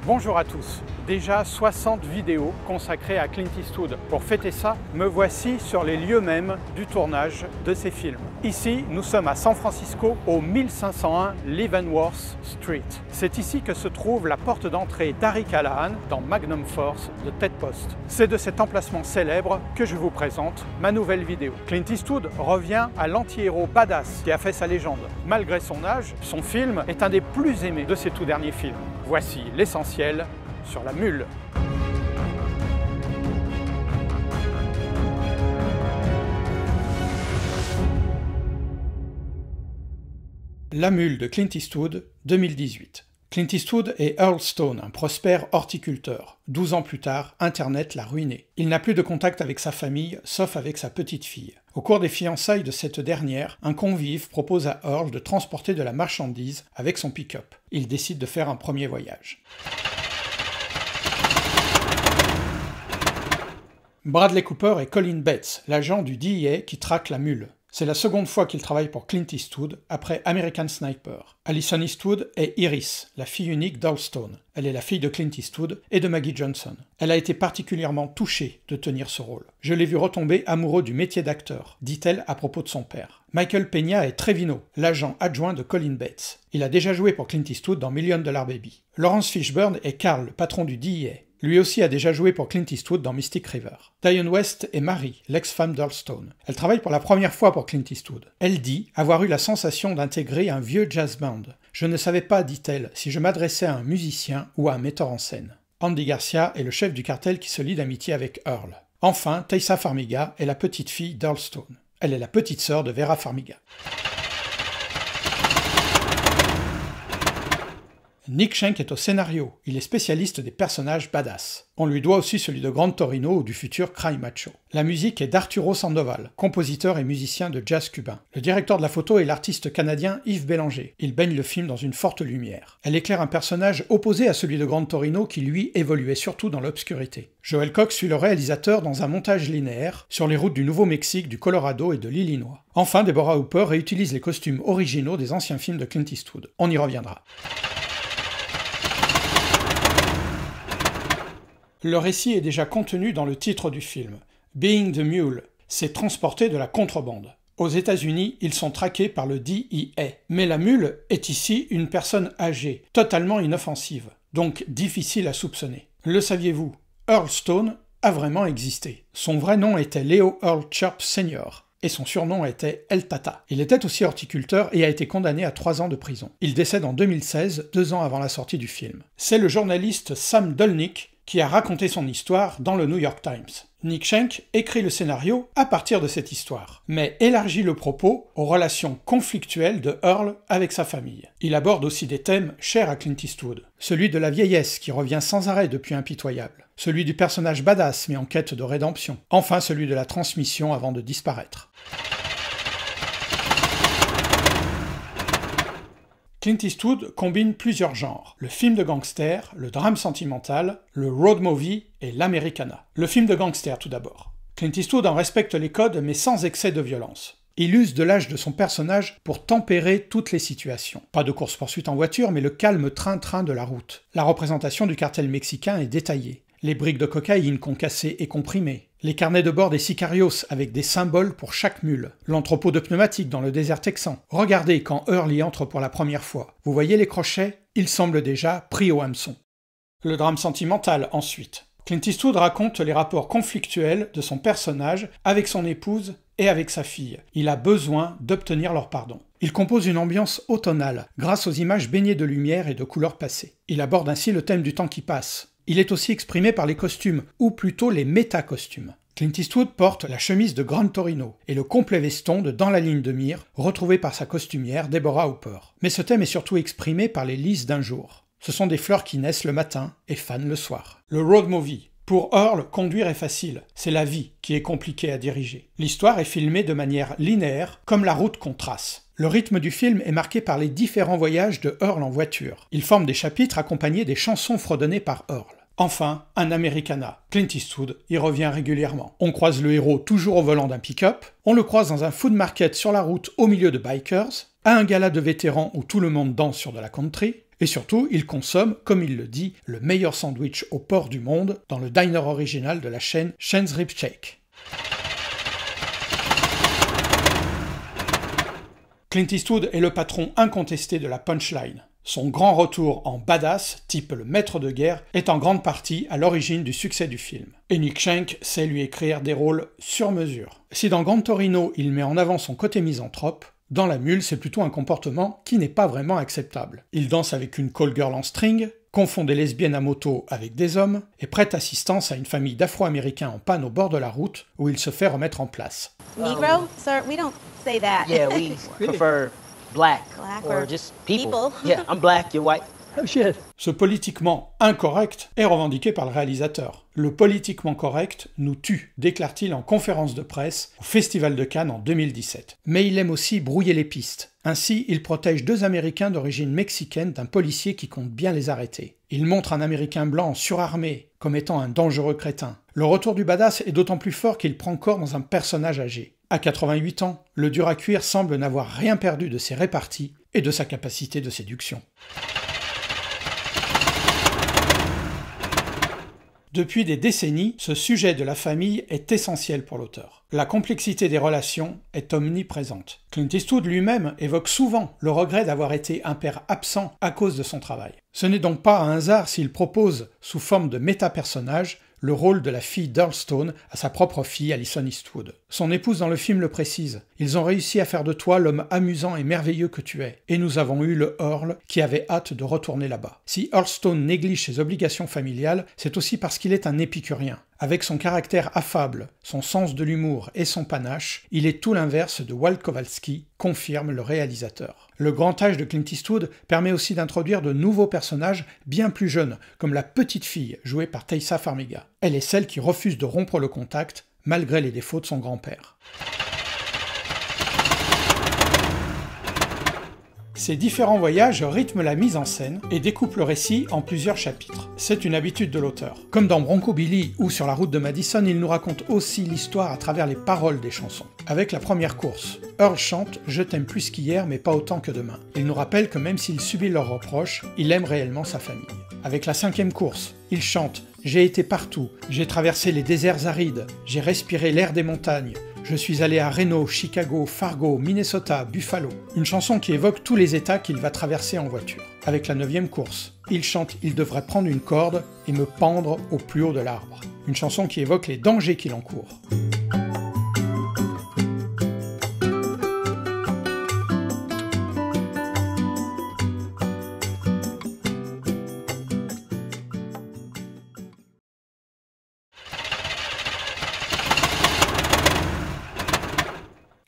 Bonjour à tous. Déjà 60 vidéos consacrées à Clint Eastwood. Pour fêter ça, me voici sur les lieux mêmes du tournage de ces films. Ici, nous sommes à San Francisco, au 1501 Leavenworth Street. C'est ici que se trouve la porte d'entrée d'Harry Callahan dans Magnum Force de Ted Post. C'est de cet emplacement célèbre que je vous présente ma nouvelle vidéo. Clint Eastwood revient à l'anti-héros badass qui a fait sa légende. Malgré son âge, son film est un des plus aimés de ses tout derniers films. Voici l'essentiel sur La Mule. La Mule de Clint Eastwood, 2018. Clint Eastwood est Earl Stone, un prospère horticulteur. 12 ans plus tard, Internet l'a ruiné. Il n'a plus de contact avec sa famille, sauf avec sa petite-fille. Au cours des fiançailles de cette dernière, un convive propose à Earl de transporter de la marchandise avec son pick-up. Il décide de faire un premier voyage. Bradley Cooper est Colin Bates, l'agent du DEA qui traque la mule. C'est la seconde fois qu'il travaille pour Clint Eastwood, après American Sniper. Alison Eastwood est Iris, la fille unique d'Earl Stone. Elle est la fille de Clint Eastwood et de Maggie Johnson. Elle a été particulièrement touchée de tenir ce rôle. « Je l'ai vu retomber amoureux du métier d'acteur », dit-elle à propos de son père. Michael Peña est Trevino, l'agent adjoint de Colin Bates. Il a déjà joué pour Clint Eastwood dans $1 Million Baby. Lawrence Fishburne est Carl, le patron du DEA. Lui aussi a déjà joué pour Clint Eastwood dans Mystic River. Diane West est Mary, l'ex-femme d'Earl Stone. Elle travaille pour la première fois pour Clint Eastwood. Elle dit avoir eu la sensation d'intégrer un vieux jazz band. Je ne savais pas, dit-elle, si je m'adressais à un musicien ou à un metteur en scène. Andy Garcia est le chef du cartel qui se lie d'amitié avec Earl. Enfin, Taissa Farmiga est la petite-fille d'Earl Stone. Elle est la petite sœur de Vera Farmiga. Nick Schenk est au scénario, il est spécialiste des personnages badass. On lui doit aussi celui de Gran Torino ou du futur Cry Macho. La musique est d'Arturo Sandoval, compositeur et musicien de jazz cubain. Le directeur de la photo est l'artiste canadien Yves Bélanger. Il baigne le film dans une forte lumière. Elle éclaire un personnage opposé à celui de Gran Torino qui lui évoluait surtout dans l'obscurité. Joel Cox suit le réalisateur dans un montage linéaire sur les routes du Nouveau-Mexique, du Colorado et de l'Illinois. Enfin, Deborah Hooper réutilise les costumes originaux des anciens films de Clint Eastwood. On y reviendra. Le récit est déjà contenu dans le titre du film. Being the Mule, c'est transporter de la contrebande. Aux États-Unis, ils sont traqués par le DEA. Mais la mule est ici une personne âgée, totalement inoffensive, donc difficile à soupçonner. Le saviez-vous? Earl Stone a vraiment existé. Son vrai nom était Leo Earl Chirp Sr. et son surnom était El Tata. Il était aussi horticulteur et a été condamné à 3 ans de prison. Il décède en 2016, 2 ans avant la sortie du film. C'est le journaliste Sam Dolnick qui a raconté son histoire dans le New York Times. Nick Schenk écrit le scénario à partir de cette histoire, mais élargit le propos aux relations conflictuelles de Earl avec sa famille. Il aborde aussi des thèmes chers à Clint Eastwood, celui de la vieillesse qui revient sans arrêt depuis Impitoyable, celui du personnage badass mais en quête de rédemption, enfin celui de la transmission avant de disparaître. Clint Eastwood combine plusieurs genres, le film de gangster, le drame sentimental, le road movie et l'Americana. Le film de gangster tout d'abord. Clint Eastwood en respecte les codes mais sans excès de violence. Il use de l'âge de son personnage pour tempérer toutes les situations. Pas de course-poursuite en voiture mais le calme train-train de la route. La représentation du cartel mexicain est détaillée. Les briques de cocaïne concassées et comprimées, les carnets de bord des sicarios avec des symboles pour chaque mule, l'entrepôt de pneumatiques dans le désert texan. Regardez quand Earl y entre pour la première fois. Vous voyez les crochets? Il semble déjà pris au hameçon. Le drame sentimental ensuite. Clint Eastwood raconte les rapports conflictuels de son personnage avec son épouse et avec sa fille. Il a besoin d'obtenir leur pardon. Il compose une ambiance automnale, grâce aux images baignées de lumière et de couleurs passées. Il aborde ainsi le thème du temps qui passe. Il est aussi exprimé par les costumes, ou plutôt les métacostumes. Clint Eastwood porte la chemise de Gran Torino et le complet veston de Dans la ligne de mire, retrouvé par sa costumière Deborah Hooper. Mais ce thème est surtout exprimé par les lys d'un jour. Ce sont des fleurs qui naissent le matin et fanent le soir. Le road movie. Pour Earl, conduire est facile, c'est la vie qui est compliquée à diriger. L'histoire est filmée de manière linéaire, comme la route qu'on trace. Le rythme du film est marqué par les différents voyages de Earl en voiture. Ils forment des chapitres accompagnés des chansons fredonnées par Earl. Enfin, un Americana. Clint Eastwood y revient régulièrement. On croise le héros toujours au volant d'un pick-up, on le croise dans un food market sur la route au milieu de bikers, à un gala de vétérans où tout le monde danse sur de la country, Et surtout, il consomme, comme il le dit, le meilleur sandwich au porc du monde dans le diner original de la chaîne Shen's Rib Shake. Clint Eastwood est le patron incontesté de la punchline. Son grand retour en badass, type le maître de guerre, est en grande partie à l'origine du succès du film. Et Nick Schenk sait lui écrire des rôles sur mesure. Si dans Gran Torino il met en avant son côté misanthrope, dans La Mule c'est plutôt un comportement qui n'est pas vraiment acceptable. Il danse avec une call girl en string, confond des lesbiennes à moto avec des hommes, et prête assistance à une famille d'Afro-Américains en panne au bord de la route, où il se fait remettre en place. Negro? Sir, we don't say that. Yeah, we prefer black or just people. Yeah, I'm black, you're white. Oh shit. Ce politiquement incorrect est revendiqué par le réalisateur. Le politiquement correct nous tue, déclare-t-il en conférence de presse au Festival de Cannes en 2017. Mais il aime aussi brouiller les pistes. Ainsi, il protège 2 Américains d'origine mexicaine d'un policier qui compte bien les arrêter. Il montre un Américain blanc surarmé comme étant un dangereux crétin. Le retour du badass est d'autant plus fort qu'il prend corps dans un personnage âgé. À 88 ans, le dur à cuire semble n'avoir rien perdu de ses réparties et de sa capacité de séduction. Depuis des décennies, ce sujet de la famille est essentiel pour l'auteur. La complexité des relations est omniprésente. Clint Eastwood lui-même évoque souvent le regret d'avoir été un père absent à cause de son travail. Ce n'est donc pas un hasard s'il propose, sous forme de méta-personnage, le rôle de la fille d'Earl Stone à sa propre fille Alison Eastwood. Son épouse dans le film le précise. Ils ont réussi à faire de toi l'homme amusant et merveilleux que tu es. Et nous avons eu le Earl qui avait hâte de retourner là-bas. Si Earl Stone néglige ses obligations familiales, c'est aussi parce qu'il est un épicurien. Avec son caractère affable, son sens de l'humour et son panache, il est tout l'inverse de Walt Kowalski, confirme le réalisateur. Le grand âge de Clint Eastwood permet aussi d'introduire de nouveaux personnages bien plus jeunes, comme la petite fille jouée par Taissa Farmiga. Elle est celle qui refuse de rompre le contact, malgré les défauts de son grand-père. Ces différents voyages rythment la mise en scène et découpent le récit en plusieurs chapitres. C'est une habitude de l'auteur. Comme dans Bronco Billy ou Sur la route de Madison, il nous raconte aussi l'histoire à travers les paroles des chansons. Avec la première course, Earl chante « Je t'aime plus qu'hier, mais pas autant que demain ». Il nous rappelle que même s'il subit leurs reproches, il aime réellement sa famille. Avec la 5e course, il chante « J'ai été partout, j'ai traversé les déserts arides, j'ai respiré l'air des montagnes, je suis allé à Reno, Chicago, Fargo, Minnesota, Buffalo ». Une chanson qui évoque tous les états qu'il va traverser en voiture. Avec la 9e course, il chante « Il devrait prendre une corde et me pendre au plus haut de l'arbre ». Une chanson qui évoque les dangers qu'il encourt.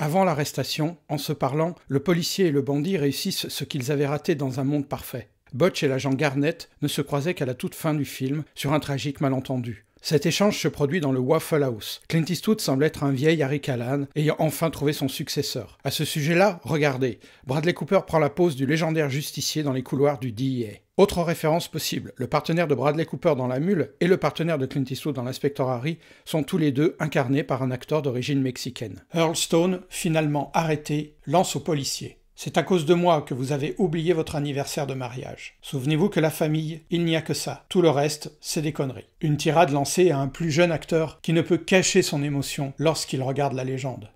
Avant l'arrestation, en se parlant, le policier et le bandit réussissent ce qu'ils avaient raté dans un monde parfait. Butch et l'agent Garnett ne se croisaient qu'à la toute fin du film, sur un tragique malentendu. Cet échange se produit dans le Waffle House. Clint Eastwood semble être un vieil Harry Callahan, ayant enfin trouvé son successeur. À ce sujet-là, regardez, Bradley Cooper prend la pose du légendaire justicier dans les couloirs du DEA. Autre référence possible, le partenaire de Bradley Cooper dans La Mule et le partenaire de Clint Eastwood dans l'Inspecteur Harry sont tous les deux incarnés par un acteur d'origine mexicaine. Earl Stone, finalement arrêté, lance au policier. C'est à cause de moi que vous avez oublié votre anniversaire de mariage. Souvenez-vous que la famille, il n'y a que ça. Tout le reste, c'est des conneries. Une tirade lancée à un plus jeune acteur qui ne peut cacher son émotion lorsqu'il regarde la légende.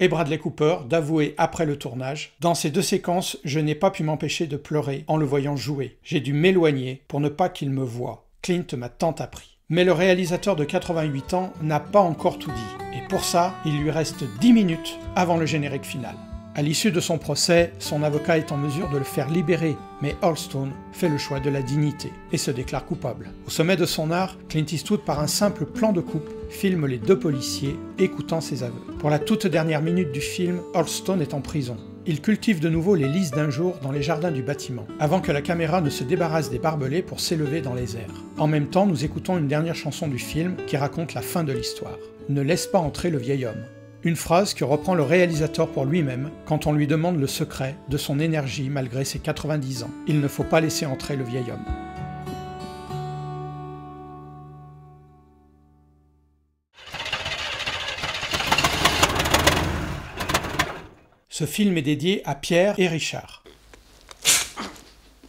Et Bradley Cooper d'avouer après le tournage « Dans ces 2 séquences, je n'ai pas pu m'empêcher de pleurer en le voyant jouer. J'ai dû m'éloigner pour ne pas qu'il me voie. Clint m'a tant appris. » Mais le réalisateur de 88 ans n'a pas encore tout dit. Et pour ça, il lui reste 10 minutes avant le générique final. À l'issue de son procès, son avocat est en mesure de le faire libérer, mais Earl Stone fait le choix de la dignité et se déclare coupable. Au sommet de son art, Clint Eastwood, par un simple plan de coupe, filme les 2 policiers écoutant ses aveux. Pour la toute dernière minute du film, Earl Stone est en prison. Il cultive de nouveau les lys d'un jour dans les jardins du bâtiment, avant que la caméra ne se débarrasse des barbelés pour s'élever dans les airs. En même temps, nous écoutons une dernière chanson du film qui raconte la fin de l'histoire. « Ne laisse pas entrer le vieil homme ». Une phrase que reprend le réalisateur pour lui-même quand on lui demande le secret de son énergie malgré ses 90 ans. Il ne faut pas laisser entrer le vieil homme. Ce film est dédié à Pierre et Richard.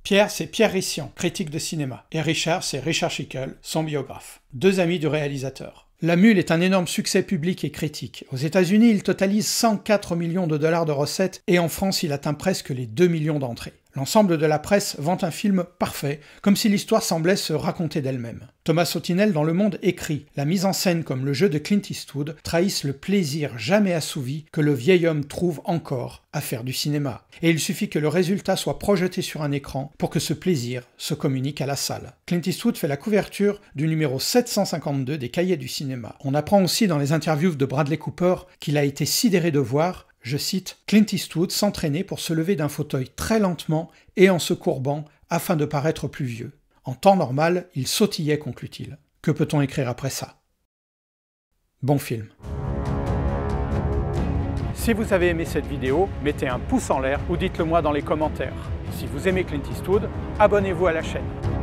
Pierre, c'est Pierre Rissian, critique de cinéma, et Richard, c'est Richard Schickel, son biographe. Deux amis du réalisateur. La Mule est un énorme succès public et critique. Aux États-Unis, il totalise 104 millions de dollars de recettes et en France, il atteint presque les 2 millions d'entrées. L'ensemble de la presse vante un film parfait, comme si l'histoire semblait se raconter d'elle-même. Thomas Sautinel dans Le Monde écrit « La mise en scène comme le jeu de Clint Eastwood trahissent le plaisir jamais assouvi que le vieil homme trouve encore à faire du cinéma. Et il suffit que le résultat soit projeté sur un écran pour que ce plaisir se communique à la salle. » Clint Eastwood fait la couverture du numéro 752 des Cahiers du cinéma. On apprend aussi dans les interviews de Bradley Cooper qu'il a été sidéré de voir, je cite, « Clint Eastwood s'entraîner pour se lever d'un fauteuil très lentement et en se courbant afin de paraître plus vieux. En temps normal, il sautillait, conclut-il. Que peut-on écrire après ça ? Bon film. Si vous avez aimé cette vidéo, mettez un pouce en l'air ou dites-le moi dans les commentaires. Si vous aimez Clint Eastwood, abonnez-vous à la chaîne.